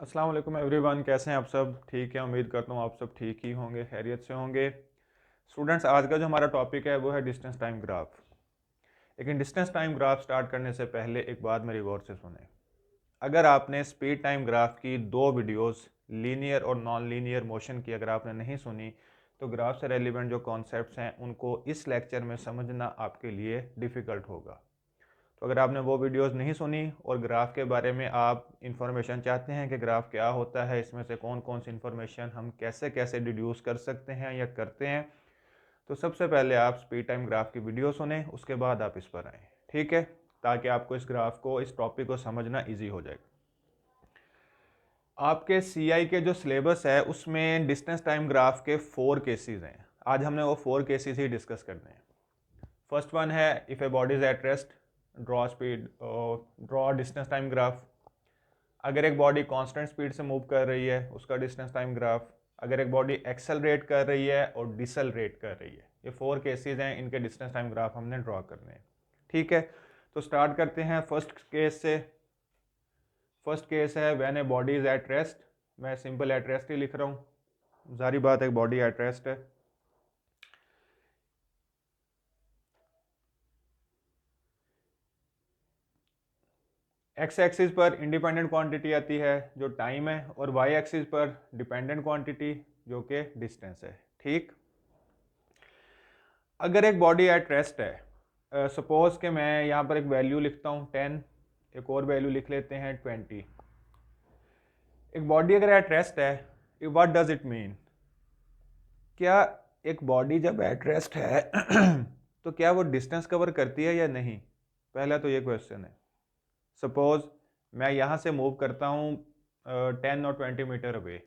अस्सलाम वालेकुम एवरीवन, कैसे हैं आप सब? ठीक है, उम्मीद करता हूँ आप सब ठीक ही होंगे, खैरियत से होंगे। स्टूडेंट्स, आज का जो हमारा टॉपिक है वो है डिस्टेंस टाइम ग्राफ। लेकिन डिस्टेंस टाइम ग्राफ स्टार्ट करने से पहले एक बात मेरी गौर से सुने। अगर आपने स्पीड टाइम ग्राफ की दो वीडियोस लीनियर और नॉन लीनियर मोशन की अगर आपने नहीं सुनी, तो ग्राफ से रेलिवेंट जो कॉन्सेप्ट्स हैं उनको इस लेक्चर में समझना आपके लिए डिफ़िकल्ट होगा। तो अगर आपने वो वीडियोस नहीं सुनी और ग्राफ के बारे में आप इंफॉर्मेशन चाहते हैं कि ग्राफ क्या होता है, इसमें से कौन कौन सी इंफॉर्मेशन हम कैसे कैसे डिड्यूस कर सकते हैं या करते हैं, तो सबसे पहले आप स्पीड टाइम ग्राफ की वीडियो सुने, उसके बाद आप इस पर आएँ। ठीक है, ताकि आपको इस ग्राफ को, इस टॉपिक को समझना ईजी हो जाए। आपके सीआई के जो सिलेबस है उसमें डिस्टेंस टाइम ग्राफ के 4 केसेस हैं। आज हमने वो 4 केसेस ही डिस्कस करने हैं। फर्स्ट वन है if a body is at rest, draw distance time graph. अगर एक बॉडी कांस्टेंट स्पीड से मूव कर रही है उसका डिस्टेंस टाइम ग्राफ। अगर एक बॉडी एक्सेलरेट कर रही है और डिसलरेट कर रही है, ये 4 केसेस हैं, इनके डिस्टेंस टाइम ग्राफ हमने ड्रॉ करने हैं। ठीक है, तो स्टार्ट करते हैं फर्स्ट केस से। फर्स्ट केस है when a body is at rest. मैं सिंपल एट रेस्ट ही लिख रहा हूँ, जारी बात है, एक बॉडी एट रेस्ट है। एक्स एक्सिस पर इंडिपेंडेंट क्वांटिटी आती है जो टाइम है, और वाई एक्सिस पर डिपेंडेंट क्वांटिटी जो कि डिस्टेंस है। ठीक, अगर एक बॉडी एट रेस्ट है, सपोज कि मैं यहाँ पर एक वैल्यू लिखता हूँ 10, एक और वैल्यू लिख लेते हैं 20। एक बॉडी अगर एट रेस्ट है, व्हाट डज इट मीन? क्या एक बॉडी जब एट रेस्ट है तो क्या वो डिस्टेंस कवर करती है या नहीं? पहला तो ये क्वेश्चन है। सपोज मैं यहाँ से मूव करता हूँ 10 और 20 मीटर अवे,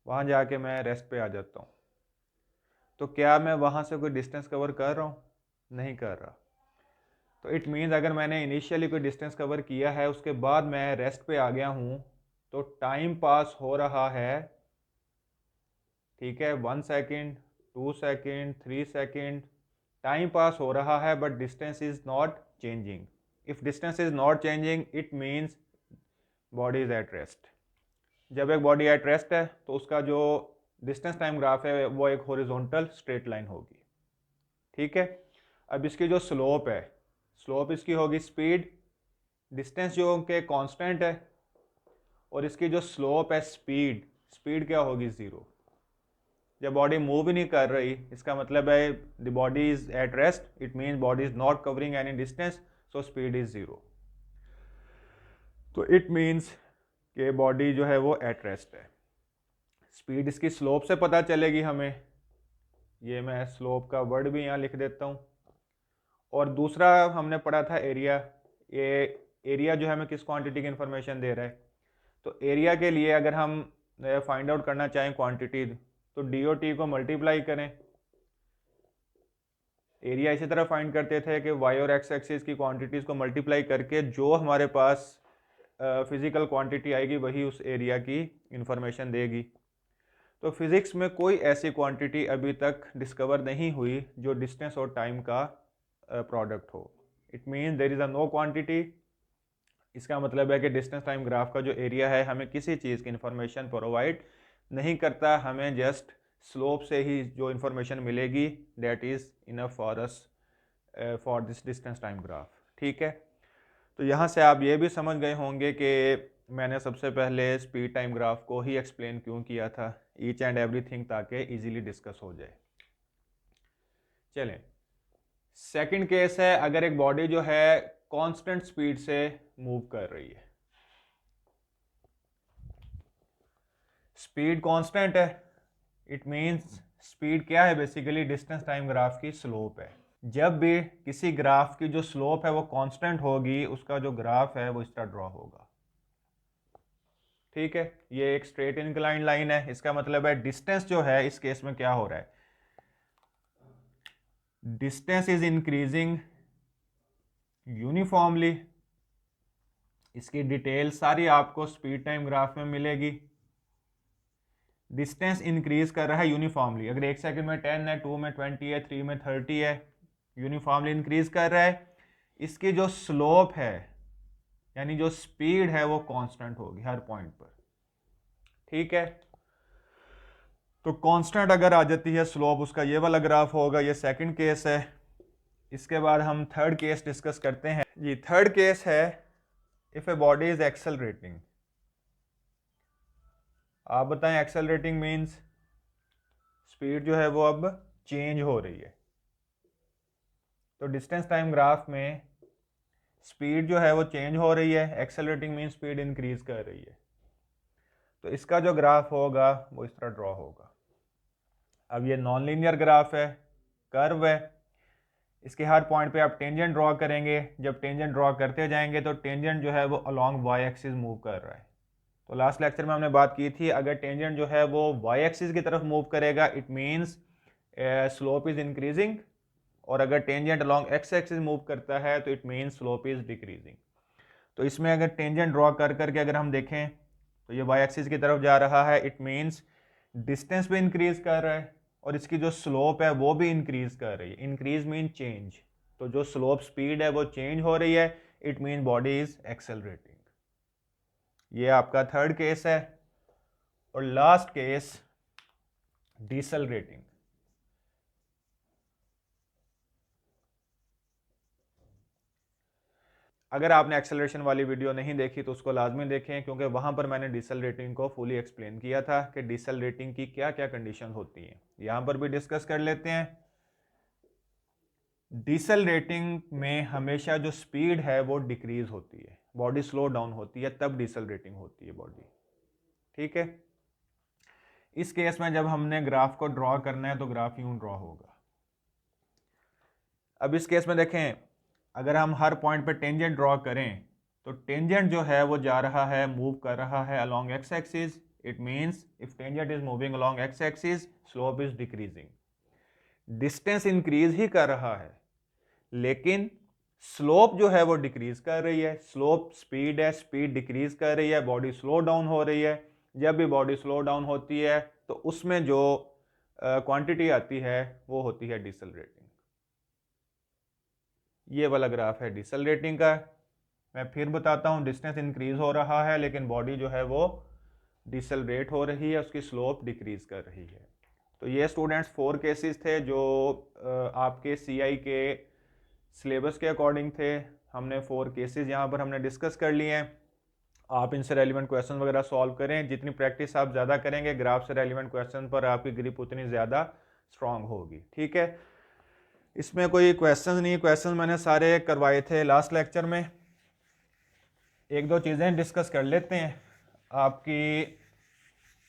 वहाँ जाके मैं रेस्ट पे आ जाता हूँ, तो क्या मैं वहाँ से कोई डिस्टेंस कवर कर रहा हूँ? नहीं कर रहा। तो इट मीन्स अगर मैंने इनिशियली कोई डिस्टेंस कवर किया है, उसके बाद मैं रेस्ट पे आ गया हूँ, तो टाइम पास हो रहा है। ठीक है, 1 second, 2 second, 3 second, time pass हो रहा है, but distance is not changing. If distance is not changing it means body is at rest. जब एक बॉडी एट रेस्ट है तो उसका जो डिस्टेंस टाइम ग्राफ है वो एक हॉरिजॉन्टल स्ट्रेट लाइन होगी। ठीक है, अब इसकी जो स्लोप है, स्लोप इसकी होगी स्पीड, डिस्टेंस जो कि कांस्टेंट है, और इसकी जो स्लोप है स्पीड, स्पीड क्या होगी? ज़ीरो। जब बॉडी मूव ही नहीं कर रही, इसका मतलब है the body is at rest, it means body is not covering any distance, so speed is zero. तो इट मीन्स कि बॉडी जो है वो एट रेस्ट है। स्पीड इसकी स्लोप से पता चलेगी हमें, ये मैं स्लोप का वर्ड भी यहाँ लिख देता हूँ। और दूसरा हमने पढ़ा था एरिया। ये एरिया जो है हमें किस क्वांटिटी की इंफॉर्मेशन दे रहा है? तो एरिया के लिए अगर हम फाइंड आउट करना चाहें क्वांटिटी, तो डी ओ टी को मल्टीप्लाई करें। एरिया इसी तरह फाइंड करते थे कि वाई और एक्स एक्सिस की क्वांटिटीज़ को मल्टीप्लाई करके जो हमारे पास फिजिकल क्वांटिटी आएगी वही उस एरिया की इंफॉर्मेशन देगी। तो फिज़िक्स में कोई ऐसी क्वांटिटी अभी तक डिस्कवर नहीं हुई जो डिस्टेंस और टाइम का प्रोडक्ट हो। It mean there is a no quantity. इसका मतलब है कि डिस्टेंस टाइम ग्राफ का जो एरिया है हमें किसी चीज़ की इंफॉर्मेशन प्रोवाइड नहीं करता, हमें जस्ट स्लोप से ही जो इंफॉर्मेशन मिलेगी that is enough for us for this distance time graph. ठीक है, तो यहाँ से आप ये भी समझ गए होंगे कि मैंने सबसे पहले स्पीड टाइम ग्राफ को ही एक्सप्लेन क्यों किया था, ईच एंड एवरीथिंग, ताकि इजीली डिस्कस हो जाए। चलें, सेकंड केस है अगर एक बॉडी जो है कांस्टेंट स्पीड से मूव कर रही है। स्पीड कांस्टेंट है, इट मींस स्पीड क्या है? बेसिकली डिस्टेंस टाइम ग्राफ की स्लोप है। जब भी किसी ग्राफ की जो स्लोप है वो कांस्टेंट होगी, उसका जो ग्राफ है वो इस तरह ड्रॉ होगा। ठीक है, ये एक स्ट्रेट इंक्लाइन लाइन है, इसका मतलब है डिस्टेंस जो है इस केस में क्या हो रहा है? Distance is increasing uniformly. इसकी डिटेल सारी आपको स्पीड टाइम ग्राफ में मिलेगी। डिस्टेंस इंक्रीज कर रहा है यूनिफॉर्मली, अगर 1 सेकंड में 10 है, 2 में 20 है, 3 में 30 है, यूनिफॉर्मली इंक्रीज कर रहा है। इसकी जो स्लोप है यानी जो स्पीड है वो कांस्टेंट होगी हर पॉइंट पर। ठीक है, तो कांस्टेंट अगर आ जाती है स्लोप, उसका ये वाला ग्राफ होगा, ये सेकंड केस है। इसके बाद हम थर्ड केस डिस्कस करते हैं जी। थर्ड केस है if a body is accelerating. आप बताएं, एक्सेलरेटिंग मींस स्पीड जो है वो अब चेंज हो रही है। तो डिस्टेंस टाइम ग्राफ में स्पीड जो है वो चेंज हो रही है, एक्सेलरेटिंग मींस स्पीड इंक्रीज कर रही है। तो इसका जो ग्राफ होगा वो इस तरह ड्रॉ होगा। अब ये नॉन लीनियर ग्राफ है, कर्व है, इसके हर पॉइंट पे आप टेंजेंट ड्रॉ करेंगे। जब टेंजेंट ड्रॉ करते जाएंगे तो टेंजेंट जो है वो अलोंग वाई एक्सिस मूव कर रहा है। तो लास्ट लेक्चर में हमने बात की थी, अगर टेंजेंट जो है वो वाई एक्सिस की तरफ मूव करेगा it means slope is increasing, और अगर tangent along X axis move करता है तो it means slope is decreasing. तो इसमें अगर टेंजेंट ड्रॉ कर करके अगर हम देखें तो ये वाई एक्सिस की तरफ जा रहा है, इट मींस डिस्टेंस भी इंक्रीज कर रहा है और इसकी जो स्लोप है वो भी इंक्रीज कर रही है। इंक्रीज मीन चेंज, तो जो स्लोप स्पीड है वो चेंज हो रही है, it mean body is accelerating. ये आपका थर्ड केस है। और लास्ट केस डिसेलरेटिंग। अगर आपने एक्सेलरेशन वाली वीडियो नहीं देखी तो उसको लाजमी देखें, क्योंकि वहां पर मैंने डिसेलरेटिंग को फुली एक्सप्लेन किया था कि डिसेलरेटिंग की क्या क्या कंडीशन होती हैं। यहां पर भी डिस्कस कर लेते हैं। डिसेलरेटिंग में हमेशा जो स्पीड है वो डिक्रीज होती है, बॉडी स्लो डाउन होती है, तब डिसेलरेटिंग होती है बॉडी। ठीक है, इस केस में जब हमने ग्राफ को ड्रॉ करना है तो ग्राफ यूं ड्रॉ होगा। अब इस केस में देखें, अगर हम हर पॉइंट पे टेंजेंट ड्रॉ करें तो टेंजेंट जो है वो जा रहा है, मूव कर रहा है along X axis. It means if tangent is moving along X axis, slope is decreasing. Distance increase ही कर रहा है लेकिन स्लोप जो है वो डिक्रीज कर रही है। स्लोप स्पीड है, स्पीड डिक्रीज कर रही है, बॉडी स्लो डाउन हो रही है। जब भी बॉडी स्लो डाउन होती है तो उसमें जो क्वांटिटी आती है वो होती है डिसेलरेटिंग। ये वाला ग्राफ है डिसेलरेटिंग का। मैं फिर बताता हूँ, डिस्टेंस इंक्रीज हो रहा है लेकिन बॉडी जो है वो डिसेलरेट हो रही है, उसकी स्लोप डिक्रीज कर रही है। तो ये स्टूडेंट्स 4 केसेस थे जो आपके सीआई के सिलेबस के अकॉर्डिंग थे। हमने 4 केसेस यहाँ पर हमने डिस्कस कर लिए हैं। आप इनसे रेलिवेंट क्वेश्चन वगैरह सॉल्व करें। जितनी प्रैक्टिस आप ज़्यादा करेंगे ग्राफ से रेलिवेंट क्वेश्चन पर, आपकी ग्रिप उतनी ज़्यादा स्ट्रांग होगी। ठीक है, इसमें कोई क्वेश्चन नहीं, क्वेश्चन मैंने सारे करवाए थे लास्ट लेक्चर में। एक दो चीज़ें डिस्कस कर लेते हैं आपकी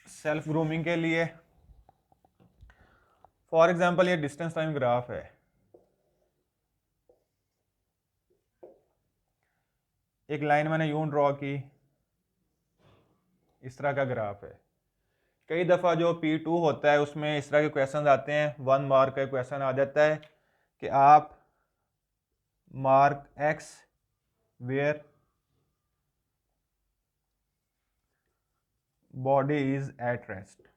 सेल्फ ग्रूमिंग के लिए। फॉर एग्जांपल ये डिस्टेंस टाइम ग्राफ है। एक लाइन मैंने यूं ड्रॉ की, इस तरह का ग्राफ है। कई दफ़ा जो P2 होता है उसमें इस तरह के क्वेश्चन आते हैं। 1 मार्क का क्वेश्चन आ जाता है कि आप mark X where body is at rest.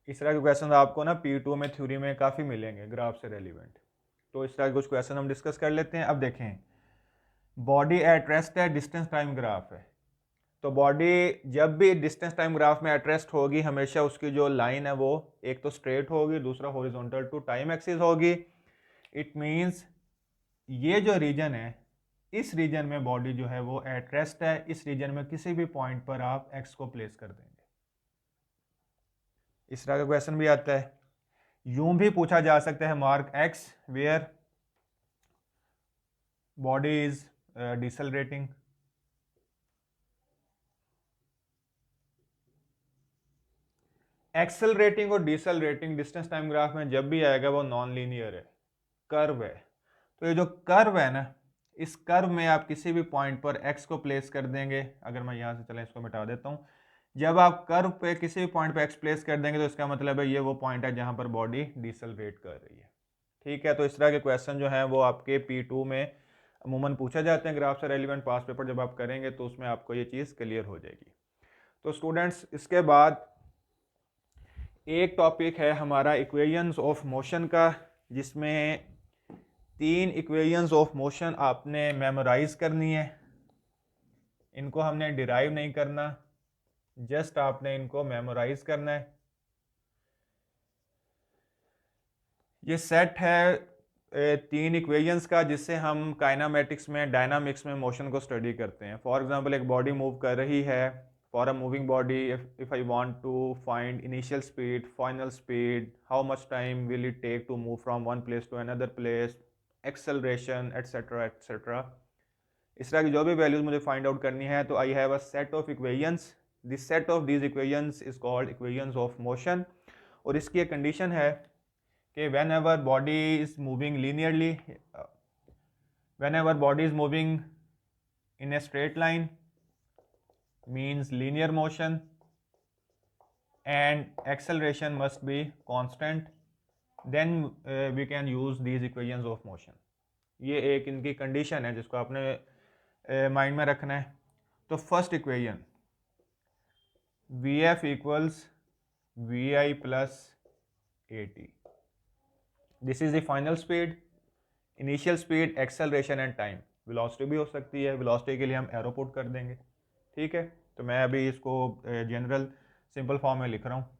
इस तरह के क्वेश्चन आपको ना P2 में थ्योरी में काफ़ी मिलेंगे ग्राफ से रेलिवेंट। तो इस तरह के कुछ क्वेश्चन हम डिस्कस कर लेते हैं। अब देखें, बॉडी एट रेस्ट है, डिस्टेंस टाइम ग्राफ है। तो बॉडी जब भी डिस्टेंस टाइम ग्राफ में एट रेस्ट होगी, हमेशा उसकी जो लाइन है वो एक तो स्ट्रेट होगी, दूसरा हॉरिजॉन्टल टू टाइम एक्सिस होगी। इट मींस ये जो रीजन है, इस रीजन में बॉडी जो है वो एट रेस्ट है। इस रीजन में किसी भी पॉइंट पर आप एक्स को प्लेस कर देंगे। इस तरह का क्वेश्चन भी आता है। यूं भी पूछा जा सकता है, mark X where body is decelerating. Accelerating और डिसेलरेटिंग डिस्टेंस टाइम ग्राफ में जब भी आएगा वो नॉन लीनियर है, कर्व है। तो ये जो कर्व है ना, इस कर्व में आप किसी भी पॉइंट पर x को प्लेस कर देंगे। अगर मैं यहाँ से चलें इसको मिटा देता हूँ। जब आप कर्व पे किसी भी पॉइंट पे x प्लेस कर देंगे तो इसका मतलब है ये वो पॉइंट है जहाँ पर बॉडी डिसेलरेट कर रही है। ठीक है, तो इस तरह के क्वेश्चन जो हैं वो आपके P2 में अमूमन पूछे जाते हैं ग्राफ से रेलिवेंट। पास पेपर जब आप करेंगे तो उसमें आपको ये चीज़ क्लियर हो जाएगी। तो स्टूडेंट्स, इसके बाद एक टॉपिक है हमारा इक्वेशंस ऑफ मोशन का, जिसमें 3 इक्वेशंस ऑफ मोशन आपने मेमोराइज करनी है। इनको हमने डिराइव नहीं करना, जस्ट आपने इनको मेमोराइज करना है। ये सेट है तीन इक्वेशंस का, जिससे हम काइनामेटिक्स में, डायनामिक्स में मोशन को स्टडी करते हैं। फॉर एग्जांपल एक बॉडी मूव कर रही है, for a moving body if I want to find initial speed, final speed, how much time will it take to move from one place to another place, acceleration etcetera etcetera, इस तरह की जो भी values मुझे find out करनी है, तो I have a set of equations, this set of these equations is called equations of motion. और इसकी एक कंडीशन है कि whenever body is moving linearly, whenever body is moving in a straight line means linear motion and acceleration must be constant, then we can use these equations of motion। ये एक इनकी condition है जिसको आपने mind में रखना है। तो first equation Vf equals Vi plus AT, this is the final speed, initial speed, acceleration and time. Velocity भी हो सकती है, वेलोसिटी के लिए हम एरो पुट कर देंगे, ठीक है। तो मैं अभी इसको जनरल सिंपल फॉर्म में लिख रहा हूँ।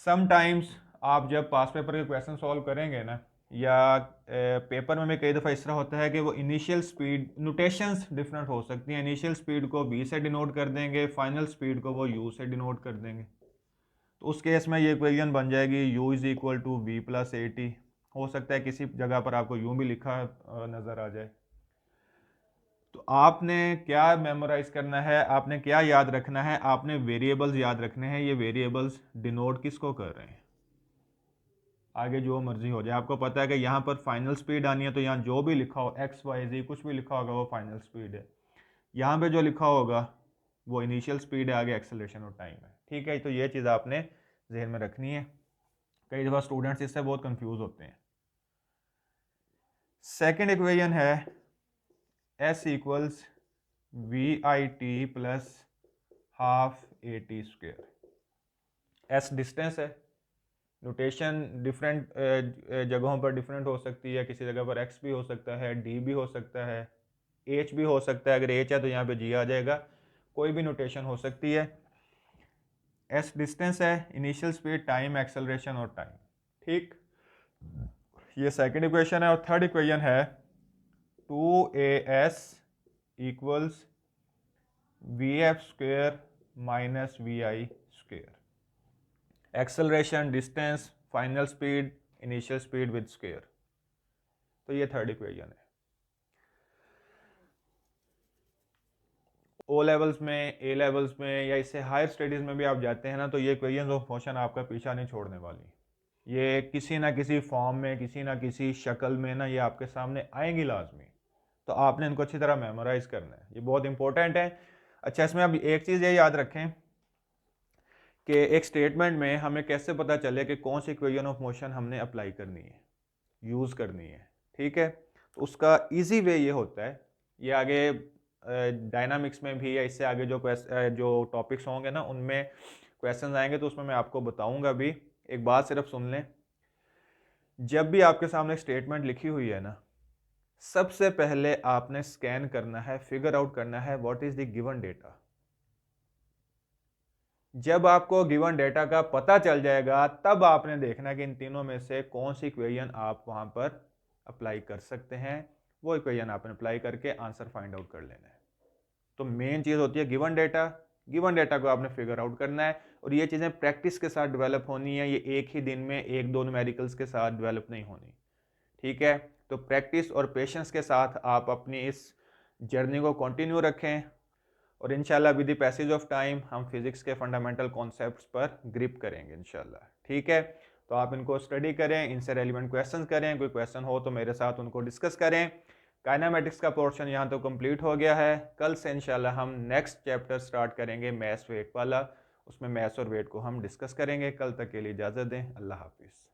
समटाइम्स आप जब पास पेपर के क्वेश्चन सॉल्व करेंगे ना, या पेपर में भी कई दफ़ा इस तरह होता है कि वो इनिशियल स्पीड, नोटेशंस डिफरेंट हो सकती हैं, इनिशियल स्पीड को v से डिनोट कर देंगे, फाइनल स्पीड को वो u से डिनोट कर देंगे। तो उस केस में ये इक्वेशन बन जाएगी u is equal to V plus AT। हो सकता है किसी जगह पर आपको यूं भी लिखा नज़र आ जाए। तो आपने क्या मेमोराइज करना है, आपने क्या याद रखना है, आपने वेरिएबल्स याद रखने हैं। ये वेरिएबल्स डिनोट किसको कर रहे हैं, आगे जो मर्जी हो जाए। आपको पता है कि यहाँ पर फाइनल स्पीड आनी है, तो यहाँ जो भी लिखा हो XYZ कुछ भी लिखा होगा वो फाइनल स्पीड है। यहाँ पे जो लिखा होगा वो इनिशियल स्पीड है, आगे एक्सेलरेशन और टाइम है, ठीक है। तो ये चीज़ आपने जहन में रखनी है। कई दफ़ा स्टूडेंट्स इससे बहुत कंफ्यूज होते हैं। सेकेंड इक्वेशन है S equals VIT plus half AT square. S distance है, नोटेशन डिफरेंट जगहों पर डिफरेंट हो सकती है, किसी जगह पर x भी हो सकता है, d भी हो सकता है, h भी हो सकता है। अगर h है तो यहाँ पे g आ जाएगा, कोई भी नोटेशन हो सकती है। s डिस्टेंस है, इनिशियल स्पीड, टाइम, एक्सेलरेशन और टाइम, ठीक। ये सेकंड इक्वेशन है। और थर्ड इक्वेशन है 2AS equals VF square minus VI square. Acceleration, distance, final speed, initial speed with square. तो ये थर्ड इक्वेशन है। ओ लेवल्स में, ए लेवल्स में, या इससे हायर स्टडीज में भी आप जाते हैं ना, तो ये इक्वेशंस ऑफ मोशन आपका पीछा नहीं छोड़ने वाली। ये किसी ना किसी फॉर्म में, किसी ना किसी शक्ल में ना, ये आपके सामने आएंगी लाजमी। तो आपने इनको अच्छी तरह मेमोराइज करना है, ये बहुत इंपॉर्टेंट है। अच्छा, इसमें अब एक चीज़ ये याद रखें कि एक स्टेटमेंट में हमें कैसे पता चले कि कौन सी इक्वेशन ऑफ मोशन हमने अप्लाई करनी है, यूज़ करनी है, ठीक है। तो उसका इजी वे ये होता है, ये आगे डायनामिक्स में भी, या इससे आगे जो टॉपिक्स होंगे ना उनमें क्वेश्चन आएंगे, तो उसमें मैं आपको बताऊंगा भी। एक बात सिर्फ सुन लें, जब भी आपके सामने स्टेटमेंट लिखी हुई है ना, सबसे पहले आपने स्कैन करना है, फिगर आउट करना है what is the given data. जब आपको गिवन डेटा का पता चल जाएगा, तब आपने देखना कि इन तीनों में से कौन सी इक्वेशन आप वहां पर अप्लाई कर सकते हैं। वो इक्वेशन आपने अप्लाई करके आंसर फाइंड आउट कर लेना है। तो मेन चीज़ होती है गिवन डेटा। गिवन डेटा को आपने फिगर आउट करना है, और ये चीज़ें प्रैक्टिस के साथ डेवलप होनी है। ये एक ही दिन में एक दो न्यूमेरिकल्स के साथ डेवलप नहीं होनी, ठीक है। तो प्रैक्टिस और पेशेंस के साथ आप अपनी इस जर्नी को कंटिन्यू रखें, और इंशाल्लाह with the passage of time हम फिजिक्स के फंडामेंटल कॉन्सेप्ट्स पर ग्रिप करेंगे इंशाल्लाह, ठीक है। तो आप इनको स्टडी करें, इनसे रेलिवेंट क्वेश्चंस करें, कोई क्वेश्चन हो तो मेरे साथ उनको डिस्कस करें। काइनामेटिक्स का पोर्शन यहाँ तो कंप्लीट हो गया है। कल से इंशाल्लाह हम नेक्स्ट चैप्टर स्टार्ट करेंगे, मैथ्स वेट वाला। उसमें मैथ्स और वेट को हम डिस्कस करेंगे। कल तक के लिए इजाज़त दें, अल्लाह हाफिज़।